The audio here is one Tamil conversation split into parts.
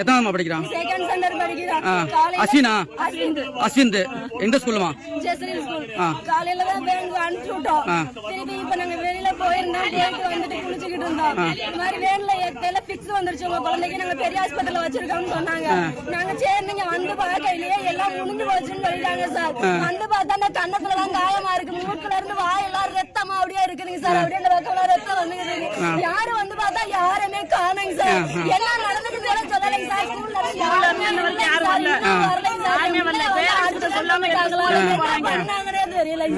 எத்தனாவது படிக்கிறான்? செகண்ட் ஸ்டாண்டர்ட் படிக்கிறான். அஸ்வினா? அஸ்விந்த் எந்த ஸ்கூலுமா? ஜெஸ்ரில் ஸ்கூல். காலையில தான் வேன் அனுப்பிச்சு விட்டோம். திருப்பி இப்ப நாங்க வெளியில போயிருந்தோம், போயிட்டு வந்துட்டு குளிச்சுக்கிட்டு இருந்தோம். இந்த மாதிரி வேன்ல எத்தனை பிக்ஸ் வந்துருச்சு, உங்க குழந்தைக்கு நாங்க பெரிய ஹாஸ்பிட்டல்ல வச்சிருக்கோம்னு சொன்னாங்க. நாங்க சரி நீங்க வந்து பார்க்கலையே எல்லாம் முடிஞ்சு போச்சுன்னு சொல்லிட்டாங்க சார். வந்து பார்த்தா கண்ணத்துல எல்லாம் காயமா இருக்கு, மூக்குல இருந்து வாயெல்லாம் ரத்தமா அப்படியே இருக்குதுங்க சார். அப்படியே அந்த பக்கம் ரத்தம் வந்துருக்கு. யாரும் வந்து பார்த்தா யாருமே காணுங்க சார். என்ன நடந்துட்டு சொல்லலைங்க சார். ஸ்கூல்ல யாருமே வரலைங்க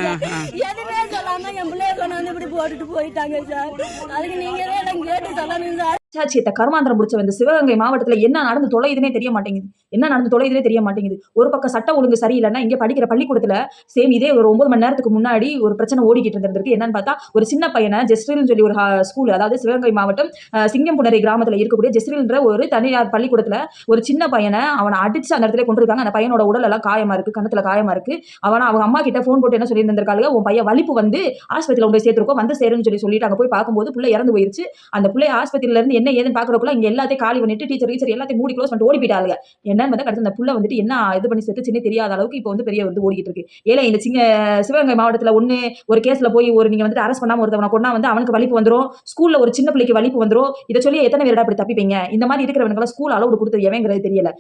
சார். எதுவுமே சொல்லாம என் பிள்ளைய கொண்டு வந்து இப்படி போட்டுட்டு போயிட்டாங்க சார். அதுக்கு நீங்களே எனக்கு கேட்டு சொல்லணும் சார். சாட்சியத்தை கர்மாந்திரம் முடிச்ச இந்த சிவகங்கை மாவட்டத்துல என்ன நடந்து தொலையுதுன்னே தெரிய மாட்டேங்குது. ஒரு பக்கம் சட்ட ஒழுங்கு சரியில்லைன்னா இங்க படிக்கிற பள்ளிக்கூடத்துல சேம் இதே ஒரு 9 மணி நேரத்துக்கு முன்னாடி ஒரு பிரச்சனை ஓடிக்கிட்டு இருந்திருக்கு. என்னன்னு பார்த்தா ஒரு சின்ன பையனை ஜெஸ்ரில்னு சொல்லி ஒரு ஸ்கூல், அதாவது சிவகங்கை மாவட்டம் சிங்கம்புணரி கிராமத்துல இருக்கக்கூடிய ஜெஸ்ரில்ன்ற ஒரு தனியார் பள்ளிக்கூடத்துல ஒரு சின்ன பையனை அவனை அடிச்சு அந்த இடத்துல கொண்டு இருக்காங்க. அந்த பையனோட உடல் எல்லாம் காயமா இருக்கு, கணத்துல காயமா இருக்கு. அவங்க அம்மா கிட்ட போன் போட்டு என்ன சொல்லி இருந்திருக்காங்க, உன் பையன் வலிப்பு வந்து ஆஸ்பத்திரியில போய் சேர்த்திருக்கோம், வந்து சேருன்னு சொல்லிட்டாங்க. போய் பார்க்கும்போது பிள்ளை இறந்து போயிருச்சு. அந்த பிள்ளை ஆஸ்பத்திரியில இருந்து என்ன ஏதுன்னு பாக்குறதுக்குள்ள இங்க எல்லாத்தையும் காலி பண்ணிட்டு டீச்சர் எல்லாத்தையும் மூடி க்ளோஸ் பண்ணிட்டு ஓடி போயிட்டாங்க. என்னன்னு பார்த்தா கடைசி அந்த புள்ள வந்துட்டு என்ன இது பண்ணி செத்துச்சுன்னே தெரியாத அளவுக்கு இப்போ வந்து பெரிய வந்து ஓடிக்கிட்டு இருக்கு. ஏன்னா இந்த சிவகங்கை மாவட்டத்துல ஒரு கேஸ்ல போய் நீங்க வந்துட்டு அரெஸ்ட் பண்ணாம ஒருத்தவனை கொண்டா வந்து அவனுக்கு வலிப்பு வந்துரும், ஸ்கூல்ல ஒரு சின்ன பிள்ளைக்கு வலிப்பு வந்துரும். இதை சொல்லி எத்தனை பேர் அப்படி தப்பிப்பீங்க? இந்த மாதிரி இருக்கிறவங்க ஸ்கூல் அளவு கொடுத்தது எவங்கிறது தெரியல.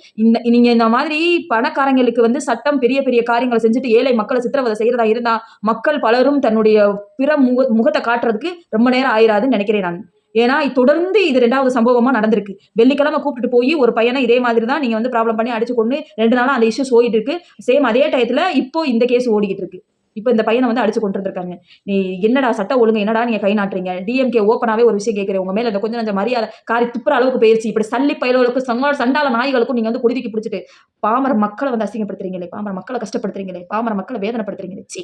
நீங்க இந்த மாதிரி பணக்காரங்களுக்கு வந்து சட்டம் பெரிய பெரிய காரியங்களை செஞ்சுட்டு ஏழை மக்களை சித்திரவதை செய்யறதா இருந்தா மக்கள் பலரும் தன்னுடைய பிற முகத்தை காட்டுறதுக்கு ரொம்ப நேரம் ஆயிராதுன்னு நினைக்கிறேன் நான். ஏன்னா தொடர்ந்து இது 2வது சம்பவமா நடந்திருக்கு. வெள்ளிக்கிழமை கூப்பிட்டு போய் ஒரு பையனை இதே மாதிரி தான் நீங்க வந்து ப்ராப்ளம் பண்ணி அடிச்சு கொண்டு 2 நாளா அந்த இஷ்யூஸ் ஓடிட்டு இருக்கு. சேம் அதே டயத்துல இப்போ இந்த கேஸ் ஓடிக்கிட்டு இருக்கு. இப்போ இந்த பையனை வந்து அடிச்சு கொண்டு இருக்காங்க. நீ என்னடா சட்ட ஒழுங்கு என்னடா நீங்க கை நாட்டுறீங்க? டிஎம்கே ஓப்பனாவே ஒரு விஷயம் கேட்கிறேன், உங்க மேல இந்த கொஞ்சம் மரியாதை காரி துப்புற அளவுக்கு போயிருச்சு. இப்படி சல்லி பயலுக்கும் சண்டால நாய்களுக்கும் நீங்க வந்து குடிதிக்கு பிடிச்சிட்டு பாமர மக்களை வந்து அசிங்கப்படுத்துறீங்களே, பாமர மக்களை கஷ்டப்படுத்துறீங்களே, பாமர மக்களை வேதனைப்படுத்துறீங்களே. சி